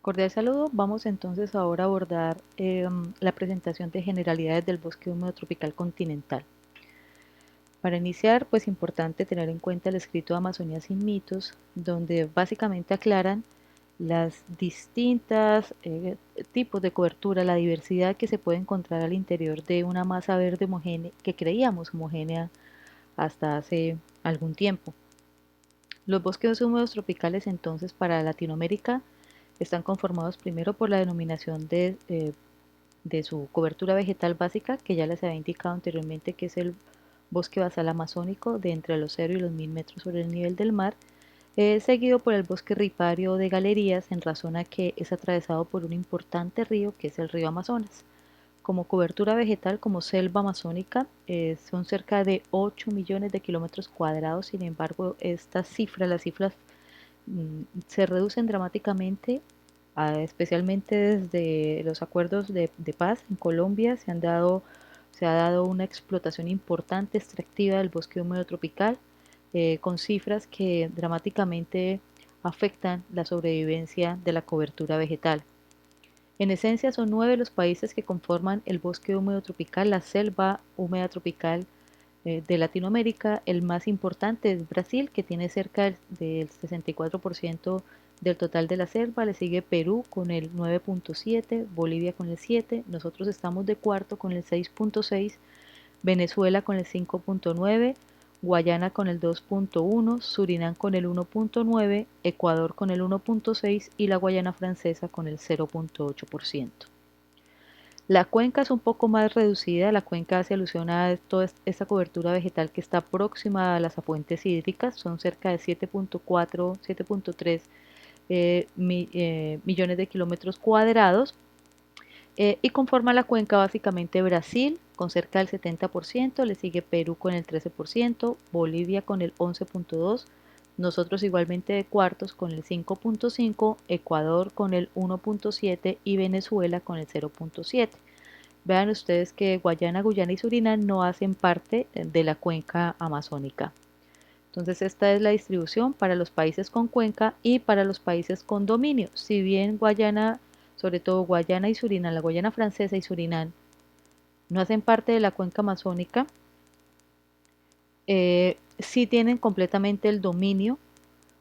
Cordial saludo. Vamos entonces ahora a abordar la presentación de generalidades del bosque húmedo tropical continental. Para iniciar, pues importante tener en cuenta el escrito de Amazonía sin mitos, donde básicamente aclaran las distintas tipos de cobertura, la diversidad que se puede encontrar al interior de una masa verde homogénea que creíamos homogénea hasta hace algún tiempo. Los bosques húmedos tropicales entonces para Latinoamérica están conformados primero por la denominación de su cobertura vegetal básica, que ya les había indicado anteriormente que es el bosque basal amazónico de entre los 0 y los 1000 metros sobre el nivel del mar, seguido por el bosque ripario de galerías en razón a que es atravesado por un importante río que es el río Amazonas. Como cobertura vegetal, como selva amazónica, son cerca de 8 millones de kilómetros cuadrados. Sin embargo, las cifras se reducen dramáticamente, especialmente desde los acuerdos de paz en Colombia. Se ha dado una explotación importante extractiva del bosque húmedo tropical, con cifras que dramáticamente afectan la sobrevivencia de la cobertura vegetal. En esencia son 9 los países que conforman el bosque húmedo tropical, la selva húmeda tropical de Latinoamérica. El más importante es Brasil, que tiene cerca del 64% del total de la selva. Le sigue Perú con el 9.7, Bolivia con el 7, nosotros estamos de cuarto con el 6.6, Venezuela con el 5.9, Guayana con el 2.1, Surinam con el 1.9, Ecuador con el 1.6 y la Guayana francesa con el 0.8%. La cuenca es un poco más reducida. La cuenca hace alusión a toda esta cobertura vegetal que está próxima a las afluentes hídricas. Son cerca de 7.4, 7.3 millones de kilómetros cuadrados, y conforma la cuenca básicamente Brasil con cerca del 70%, le sigue Perú con el 13%, Bolivia con el 11.2%, nosotros igualmente de cuartos con el 5.5%, Ecuador con el 1.7% y Venezuela con el 0.7%. Vean ustedes que Guayana, Guyana y Surinam no hacen parte de la cuenca amazónica. Entonces esta es la distribución para los países con cuenca y para los países con dominio. Si bien Guayana, sobre todo Guayana y Surinam, la Guayana francesa y Surinam, no hacen parte de la cuenca amazónica, sí tienen completamente el dominio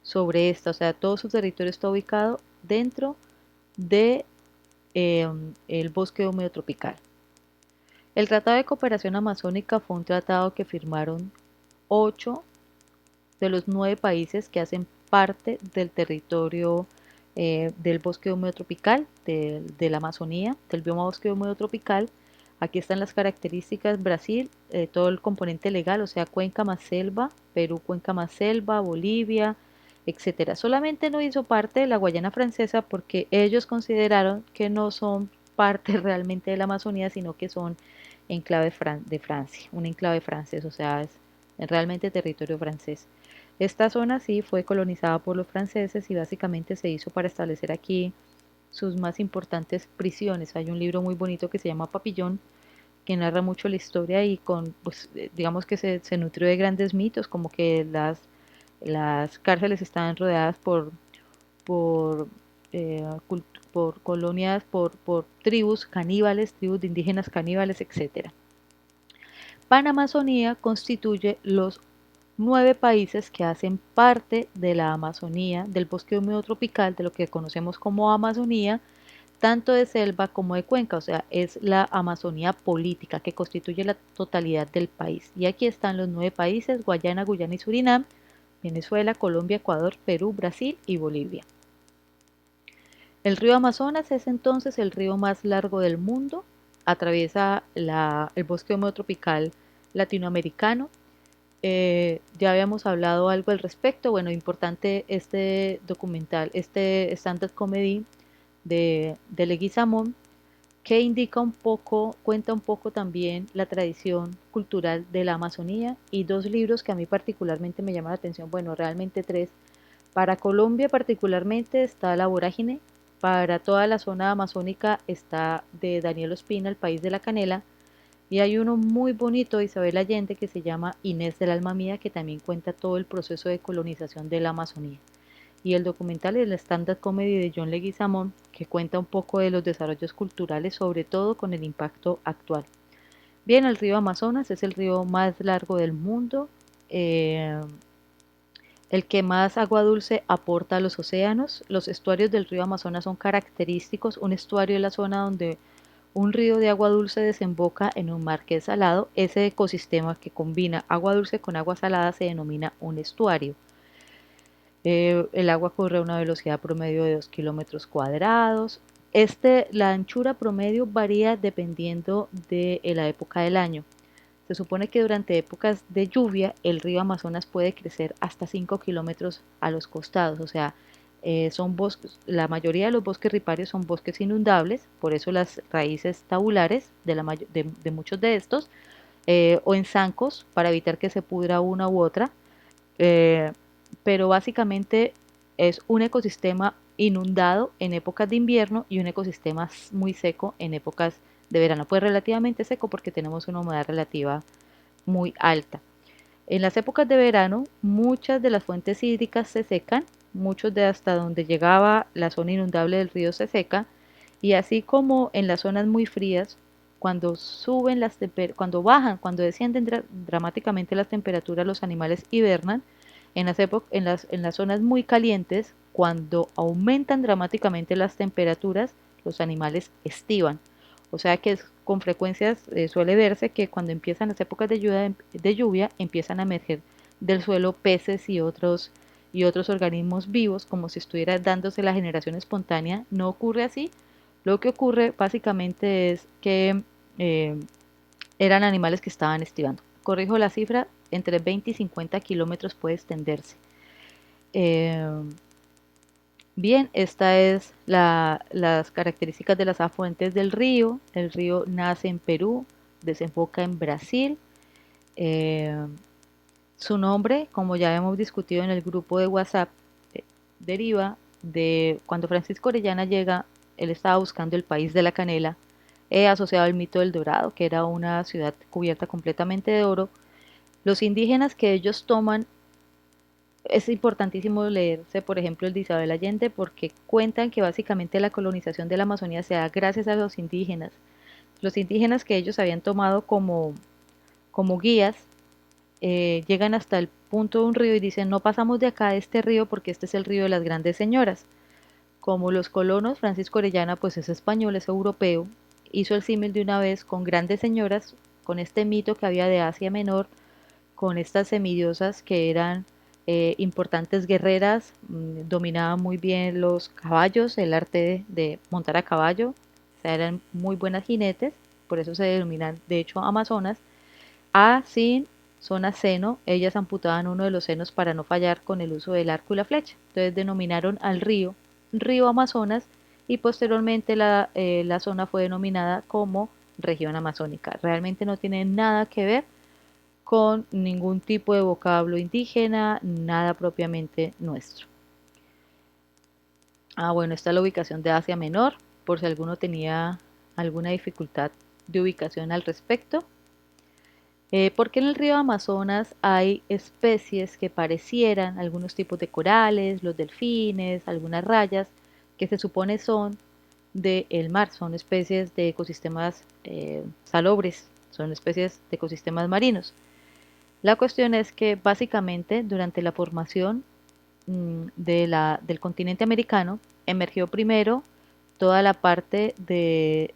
sobre esta, o sea, todo su territorio está ubicado dentro de el bosque húmedo tropical. El Tratado de Cooperación Amazónica fue un tratado que firmaron 8 de los 9 países que hacen parte del territorio del bosque húmedo tropical, de la Amazonía, del bioma bosque húmedo tropical. Aquí están las características: Brasil, todo el componente legal, o sea, cuenca más selva; Perú, cuenca más selva; Bolivia, etcétera. Solamente no hizo parte de la Guayana francesa porque ellos consideraron que no son parte realmente de la Amazonía, sino que son enclave de Francia, un enclave francés, o sea, es realmente territorio francés. Esta zona sí fue colonizada por los franceses y básicamente se hizo para establecer aquí sus más importantes prisiones. Hay un libro muy bonito que se llama Papillón, que narra mucho la historia y pues, digamos que se nutrió de grandes mitos, como que las cárceles estaban rodeadas por, eh, por colonias, por tribus caníbales, tribus de indígenas caníbales, etcétera. Panamazonía constituye los 9 países que hacen parte de la Amazonía, del bosque húmedo tropical, de lo que conocemos como Amazonía, tanto de selva como de cuenca, o sea, es la Amazonía política que constituye la totalidad del país. Y aquí están los 9 países: Guayana, Guyana y Surinam, Venezuela, Colombia, Ecuador, Perú, Brasil y Bolivia. El río Amazonas es entonces el río más largo del mundo, atraviesa el bosque húmedo tropical latinoamericano. Ya habíamos hablado algo al respecto. Bueno, importante este documental, este stand-up comedy de Leguizamón, que indica un poco, cuenta un poco también la tradición cultural de la Amazonía, y dos libros que a mí particularmente me llaman la atención, bueno, realmente tres. Para Colombia particularmente está La Vorágine, para toda la zona amazónica está de Daniel Ospina, El País de la Canela, y hay uno muy bonito de Isabel Allende que se llama Inés del Alma Mía, que también cuenta todo el proceso de colonización de la Amazonía. y el documental El Stand-up Comedy de John Leguizamón, que cuenta un poco de los desarrollos culturales, sobre todo con el impacto actual. Bien, el río Amazonas es el río más largo del mundo, eh, el que más agua dulce aporta a los océanos. Los estuarios del río Amazonas son característicos. Un estuario es la zona donde un río de agua dulce desemboca en un mar que es salado. Ese ecosistema que combina agua dulce con agua salada se denomina un estuario. El agua corre a una velocidad promedio de 2 kilómetros cuadrados. La anchura promedio varía dependiendo de la época del año. Se supone que durante épocas de lluvia el río Amazonas puede crecer hasta 5 kilómetros a los costados, o sea, son bosques, la mayoría de los bosques riparios son bosques inundables, por eso las raíces tabulares de muchos de estos, o en zancos para evitar que se pudra una u otra, eh, pero básicamente es un ecosistema inundado en épocas de invierno y un ecosistema muy seco en épocas de verano. Pues relativamente seco porque tenemos una humedad relativa muy alta. En las épocas de verano, muchas de las fuentes hídricas se secan, muchos de hasta donde llegaba la zona inundable del río se seca, y así como en las zonas muy frías, cuando suben cuando bajan, cuando descienden dramáticamente las temperaturas, los animales hibernan. En las zonas muy calientes, cuando aumentan dramáticamente las temperaturas, los animales estivan. O sea que con frecuencia suele verse que cuando empiezan las épocas de lluvia empiezan a emerger del suelo peces y otros organismos vivos, como si estuviera dándose la generación espontánea. No ocurre así. Lo que ocurre básicamente es que eh, eran animales que estaban estivando. Corrijo la cifra, entre 20 y 50 kilómetros puede extenderse. Eh, Bien, esta es las características de las afluentes del río. El río nace en Perú, desemboca en Brasil. Eh, Su nombre, como ya hemos discutido en el grupo de WhatsApp, eh, deriva de cuando Francisco Orellana llega, él estaba buscando el país de la canela, asociado al mito del Dorado, que era una ciudad cubierta completamente de oro. Los indígenas que ellos toman, es importantísimo leerse, por ejemplo, el de Isabel Allende, porque cuentan que básicamente la colonización de la Amazonía se da gracias a los indígenas. Los indígenas que ellos habían tomado como guías, llegan hasta el punto de un río y dicen, no pasamos de acá de este río porque este es el río de las grandes señoras. Como los colonos, Francisco Orellana pues es español, es europeo, hizo el símil de una vez con grandes señoras, con este mito que había de Asia Menor, con estas semidiosas que eran importantes guerreras, dominaban muy bien los caballos, el arte de montar a caballo, o sea, eran muy buenas jinetes, por eso se denominan de hecho amazonas. A sin zona seno, ellas amputaban uno de los senos para no fallar con el uso del arco y la flecha. Entonces denominaron al río Amazonas, y posteriormente la zona fue denominada como región amazónica. Realmente no tiene nada que ver con ningún tipo de vocablo indígena, nada propiamente nuestro. Bueno, esta es la ubicación de Asia Menor, por si alguno tenía alguna dificultad de ubicación al respecto. Porque en el río Amazonas hay especies que parecieran, algunos tipos de corales, los delfines, algunas rayas, que se supone son del mar, son especies de ecosistemas salobres, son especies de ecosistemas marinos. La cuestión es que básicamente durante la formación del continente americano emergió primero toda la parte de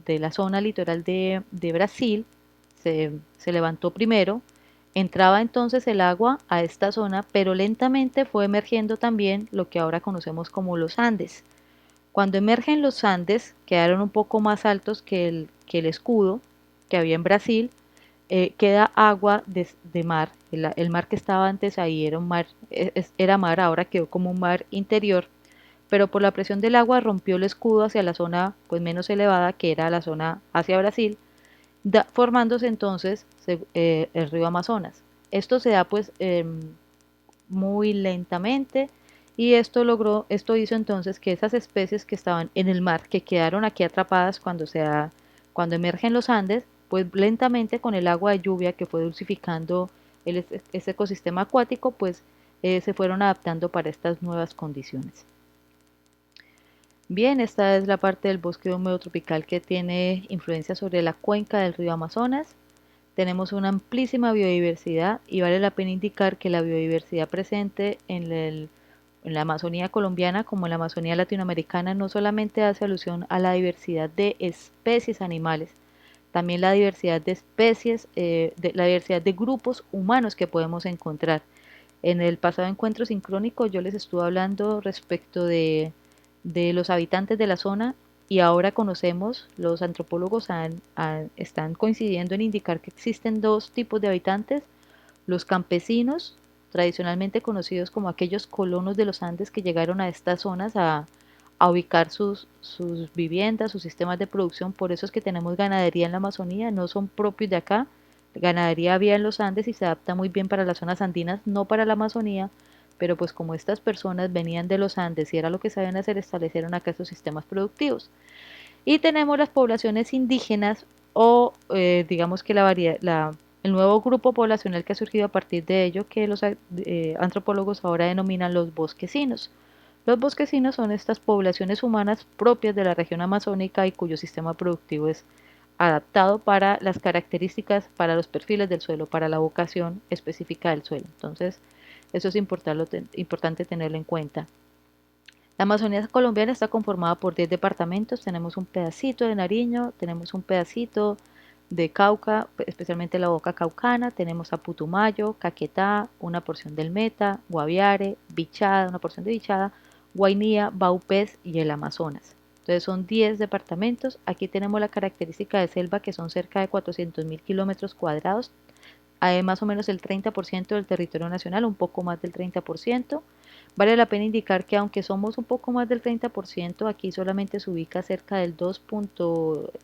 la zona litoral de Brasil, se levantó primero, entraba entonces el agua a esta zona, pero lentamente fue emergiendo también lo que ahora conocemos como los Andes. Cuando emergen los Andes, quedaron un poco más altos que el escudo que había en Brasil, queda agua de mar. El mar que estaba antes ahí era un mar, era mar, ahora quedó como un mar interior, pero por la presión del agua rompió el escudo hacia la zona pues menos elevada, que era la zona hacia Brasil, formándose entonces el río Amazonas. Esto se da pues muy lentamente, y esto hizo entonces que esas especies que estaban en el mar, que quedaron aquí atrapadas cuando emergen los Andes, pues lentamente con el agua de lluvia que fue dulcificando ese ecosistema acuático, pues se fueron adaptando para estas nuevas condiciones. Bien, esta es la parte del bosque húmedo tropical que tiene influencia sobre la cuenca del río Amazonas. Tenemos una amplísima biodiversidad y vale la pena indicar que la biodiversidad presente en la Amazonía colombiana como en la Amazonía latinoamericana no solamente hace alusión a la diversidad de especies animales, también la diversidad de especies, la diversidad de grupos humanos que podemos encontrar. En el pasado encuentro sincrónico yo les estuve hablando respecto de los habitantes de la zona y ahora conocemos, los antropólogos están coincidiendo en indicar que existen dos tipos de habitantes, los campesinos, tradicionalmente conocidos como aquellos colonos de los Andes que llegaron a estas zonas a ubicar sus viviendas, sus sistemas de producción, por eso es que tenemos ganadería en la Amazonía, no son propios de acá, ganadería había en los Andes y se adapta muy bien para las zonas andinas, no para la Amazonía, pero pues como estas personas venían de los Andes y era lo que sabían hacer, establecieron acá estos sistemas productivos. Y tenemos las poblaciones indígenas o digamos que el nuevo grupo poblacional que ha surgido a partir de ello, que los antropólogos ahora denominan los bosquecinos. Los bosquecinos son estas poblaciones humanas propias de la región amazónica y cuyo sistema productivo es adaptado para las características, para los perfiles del suelo, para la vocación específica del suelo. Entonces, eso es importante tenerlo en cuenta. La Amazonía colombiana está conformada por 10 departamentos, tenemos un pedacito de Nariño, tenemos un pedacito de Cauca, especialmente la Boca Caucana, tenemos a Putumayo, Caquetá, una porción del Meta, Guaviare, Bichada, una porción de Bichada, Guainía, Baupés y el Amazonas. Entonces son 10 departamentos. Aquí tenemos la característica de selva que son cerca de 400.000 kilómetros cuadrados, hay más o menos el 30% del territorio nacional, un poco más del 30%. Vale la pena indicar que aunque somos un poco más del 30%, aquí solamente se ubica cerca del 2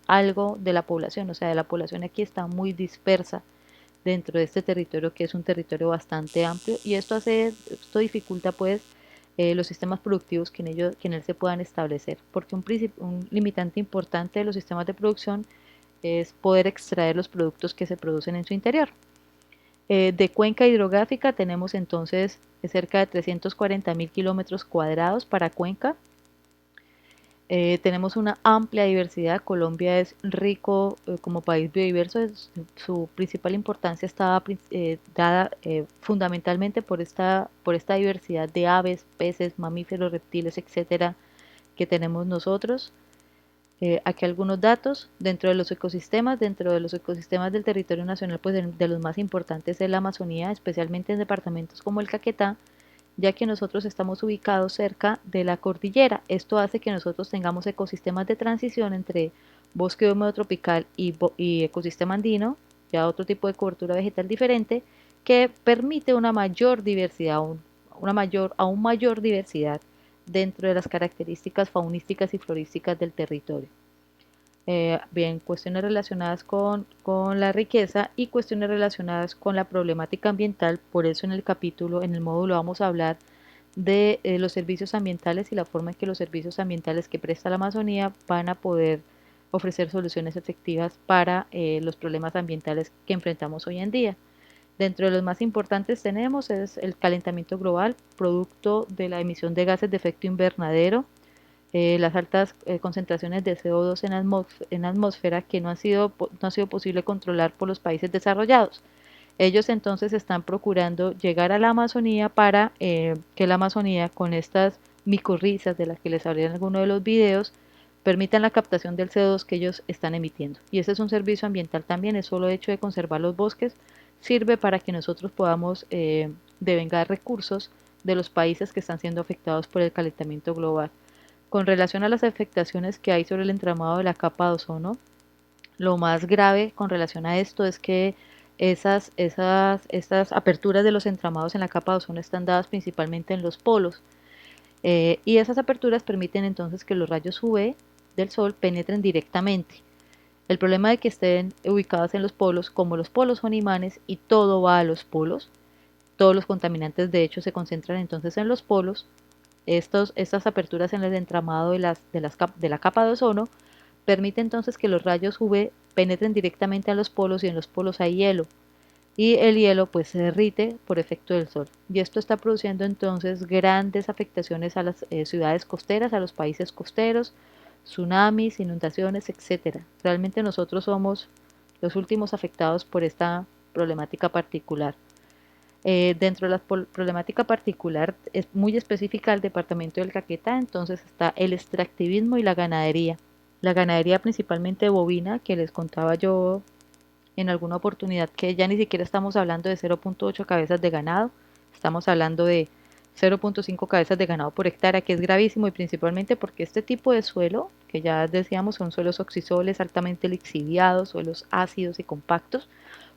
algo de la población, o sea, de la población aquí está muy dispersa dentro de este territorio que es un territorio bastante amplio y esto dificulta pues los sistemas productivos que en él se puedan establecer, porque un limitante importante de los sistemas de producción es poder extraer los productos que se producen en su interior. De cuenca hidrográfica tenemos entonces cerca de 340.000 kilómetros cuadrados para Cuenca. Tenemos una amplia diversidad. Colombia es rico como país biodiverso. Su principal importancia está dada fundamentalmente por esta diversidad de aves, peces, mamíferos, reptiles, etcétera, que tenemos nosotros. Aquí algunos datos dentro de los ecosistemas del territorio nacional, pues de los más importantes es la Amazonía, especialmente en departamentos como el Caquetá, ya que nosotros estamos ubicados cerca de la cordillera. Esto hace que nosotros tengamos ecosistemas de transición entre bosque húmedo tropical y ecosistema andino, ya otro tipo de cobertura vegetal diferente, que permite una mayor diversidad, aún mayor diversidad dentro de las características faunísticas y florísticas del territorio. Bien, cuestiones relacionadas con la riqueza y cuestiones relacionadas con la problemática ambiental, por eso en el módulo vamos a hablar de los servicios ambientales y la forma en que los servicios ambientales que presta la Amazonía van a poder ofrecer soluciones efectivas para los problemas ambientales que enfrentamos hoy en día. Dentro de los más importantes tenemos es el calentamiento global, producto de la emisión de gases de efecto invernadero, las altas concentraciones de CO2 en la atmósfera que no ha sido posible controlar por los países desarrollados. Ellos entonces están procurando llegar a la Amazonía para que la Amazonía, con estas micorrizas de las que les hablé en alguno de los videos, permitan la captación del CO2 que ellos están emitiendo. Y ese es un servicio ambiental también, el solo hecho de conservar los bosques sirve para que nosotros podamos devengar recursos de los países que están siendo afectados por el calentamiento global. Con relación a las afectaciones que hay sobre el entramado de la capa de ozono, lo más grave con relación a esto es que estas aperturas de los entramados en la capa de ozono están dadas principalmente en los polos. Y esas aperturas permiten entonces que los rayos UV del sol penetren directamente. El problema de que estén ubicadas en los polos, como los polos son imanes y todo va a los polos, todos los contaminantes de hecho se concentran entonces en los polos. Estas aperturas en el entramado de la capa de ozono permite entonces que los rayos UV penetren directamente a los polos y en los polos hay hielo. y el hielo pues se derrite por efecto del sol. Y esto está produciendo entonces grandes afectaciones a las ciudades costeras, a los países costeros, tsunamis, inundaciones, etcétera. Realmente nosotros somos los últimos afectados por esta problemática particular. Dentro de la problemática particular es muy específica del departamento del Caquetá, entonces está el extractivismo y la ganadería. La ganadería principalmente bovina, que les contaba yo en alguna oportunidad que ya ni siquiera estamos hablando de 0.8 cabezas de ganado, estamos hablando de 0.5 cabezas de ganado por hectárea, que es gravísimo y principalmente porque este tipo de suelo, que ya decíamos son suelos oxisoles altamente lixiviados, suelos ácidos y compactos,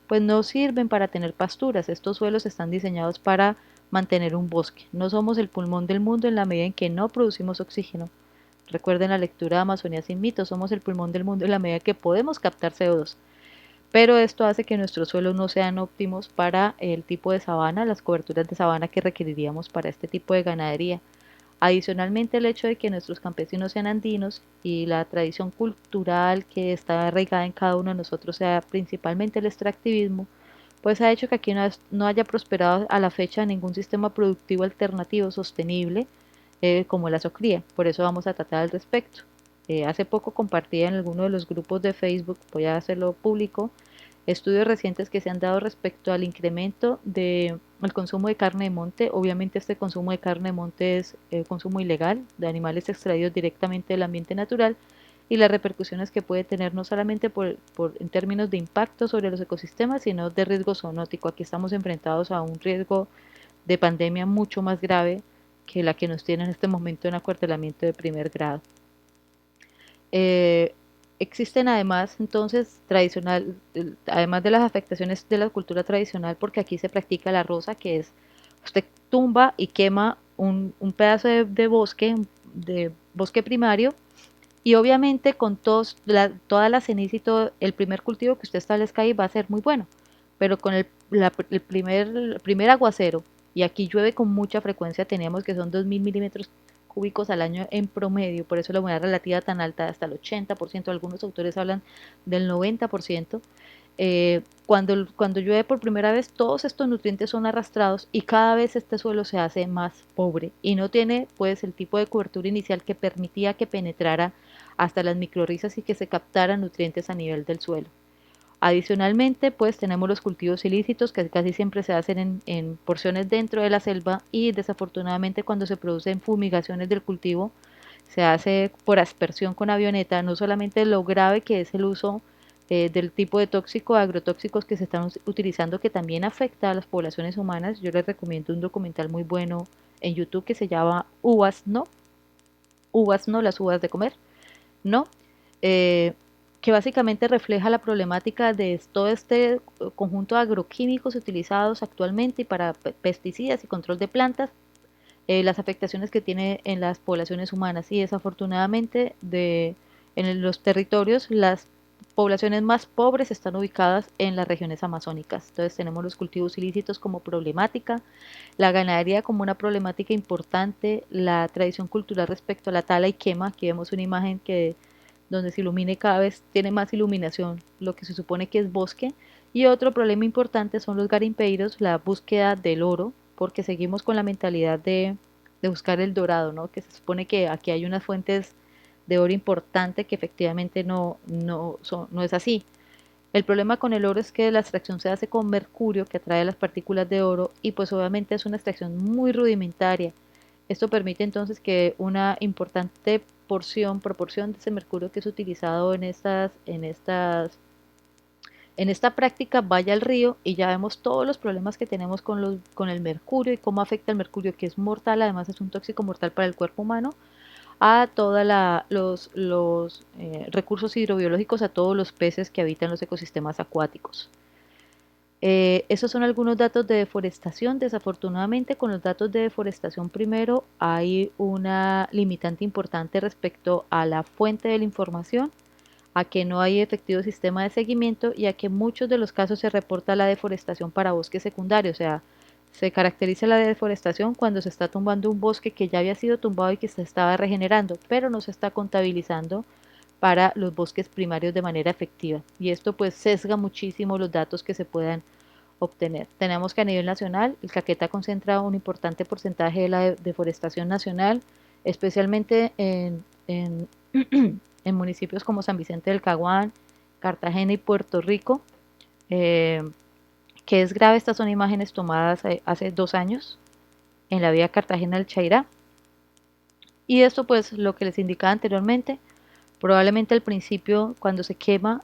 pues no sirven para tener pasturas. Estos suelos están diseñados para mantener un bosque. No somos el pulmón del mundo en la medida en que no producimos oxígeno. Recuerden la lectura de Amazonía sin mitos, somos el pulmón del mundo en la medida que podemos captar CO2. Pero esto hace que nuestros suelos no sean óptimos para el tipo de sabana, las coberturas de sabana que requeriríamos para este tipo de ganadería. Adicionalmente, el hecho de que nuestros campesinos sean andinos y la tradición cultural que está arraigada en cada uno de nosotros sea principalmente el extractivismo, pues ha hecho que aquí no haya prosperado a la fecha ningún sistema productivo alternativo sostenible como la socría. Por eso vamos a tratar al respecto. Hace poco compartí en alguno de los grupos de Facebook, voy a hacerlo público, estudios recientes que se han dado respecto al incremento del consumo de carne de monte. Obviamente este consumo de carne de monte es consumo ilegal de animales extraídos directamente del ambiente natural y las repercusiones que puede tener no solamente en términos de impacto sobre los ecosistemas, sino de riesgo zoonótico. Aquí estamos enfrentados a un riesgo de pandemia mucho más grave que la que nos tiene en este momento en acuartelamiento de primer grado. Eh, Existen además, entonces, además de las afectaciones de la cultura tradicional, porque aquí se practica la roza, que es, usted tumba y quema un pedazo de bosque primario, y obviamente con toda la ceniza y todo, el primer cultivo que usted establezca ahí va a ser muy bueno, pero con el primer aguacero, y aquí llueve con mucha frecuencia, tenemos que son 2000 milímetros cúbicos al año en promedio, por eso la humedad relativa tan alta, hasta el 80%, algunos autores hablan del 90%. Cuando llueve por primera vez, todos estos nutrientes son arrastrados y cada vez este suelo se hace más pobre y no tiene pues el tipo de cobertura inicial que permitía que penetrara hasta las microrrizas y que se captaran nutrientes a nivel del suelo. Adicionalmente, pues tenemos los cultivos ilícitos que casi siempre se hacen en porciones dentro de la selva y desafortunadamente cuando se producen fumigaciones del cultivo se hace por aspersión con avioneta, no solamente lo grave que es el uso del tipo de tóxico, agrotóxicos que se están utilizando que también afecta a las poblaciones humanas. Yo les recomiendo un documental muy bueno en YouTube que se llama Uvas no, las uvas de comer, ¿no? Eh, que básicamente refleja la problemática de todo este conjunto de agroquímicos utilizados actualmente y para pesticidas y control de plantas, las afectaciones que tiene en las poblaciones humanas y desafortunadamente en los territorios las poblaciones más pobres están ubicadas en las regiones amazónicas. Entonces tenemos los cultivos ilícitos como problemática, la ganadería como una problemática importante, la tradición cultural respecto a la tala y quema. Aquí vemos una imagen que donde se ilumine cada vez tiene más iluminación, lo que se supone que es bosque. Y otro problema importante son los garimpeiros, la búsqueda del oro, porque seguimos con la mentalidad de buscar el dorado, ¿no? Que se supone que aquí hay unas fuentes de oro importante que efectivamente no es así. El problema con el oro es que la extracción se hace con mercurio que atrae las partículas de oro y pues obviamente es una extracción muy rudimentaria. Esto permite entonces que una importante proporción de ese mercurio que es utilizado en esta práctica vaya al río y ya vemos todos los problemas que tenemos con el mercurio y cómo afecta el mercurio, que es mortal, además es un tóxico mortal para el cuerpo humano, a todos los recursos hidrobiológicos, a todos los peces que habitan los ecosistemas acuáticos. Esos son algunos datos de deforestación. Desafortunadamente, con los datos de deforestación primero hay una limitante importante respecto a la fuente de la información, a que no hay efectivo sistema de seguimiento y a que en muchos de los casos se reporta la deforestación para bosque secundario, o sea, se caracteriza la deforestación cuando se está tumbando un bosque que ya había sido tumbado y que se estaba regenerando, pero no se está contabilizando para los bosques primarios de manera efectiva. Y esto pues sesga muchísimo los datos que se puedan obtener. Tenemos que a nivel nacional el Caquetá concentra un importante porcentaje de la deforestación nacional, especialmente en municipios como San Vicente del Caguán, Cartagena y Puerto Rico. Eh, que es grave, estas son imágenes tomadas hace 2 años en la vía Cartagena del Chairá. Y esto pues lo que les indicaba anteriormente, probablemente al principio cuando se quema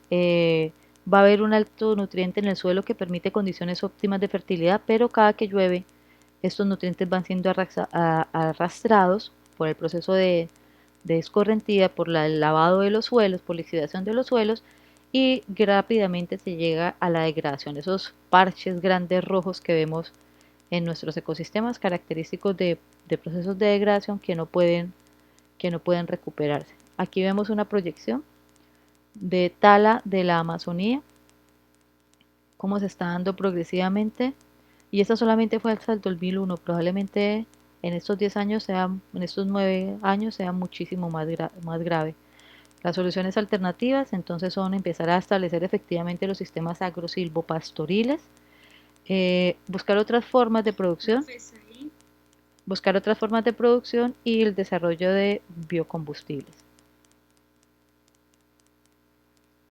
va a haber un alto nutriente en el suelo que permite condiciones óptimas de fertilidad, pero cada que llueve estos nutrientes van siendo arrastrados por el proceso de escorrentía, por el lavado de los suelos, por la oxidación de los suelos y rápidamente se llega a la degradación. Esos parches grandes rojos que vemos en nuestros ecosistemas característicos de procesos de degradación que no pueden recuperarse. Aquí vemos una proyección de tala de la Amazonía, cómo se está dando progresivamente, y esta solamente fue hasta el 2001, probablemente en estos 10 años en estos 9 años sea muchísimo más grave. Las soluciones alternativas entonces son empezar a establecer efectivamente los sistemas agrosilvopastoriles, buscar otras formas de producción, y el desarrollo de biocombustibles.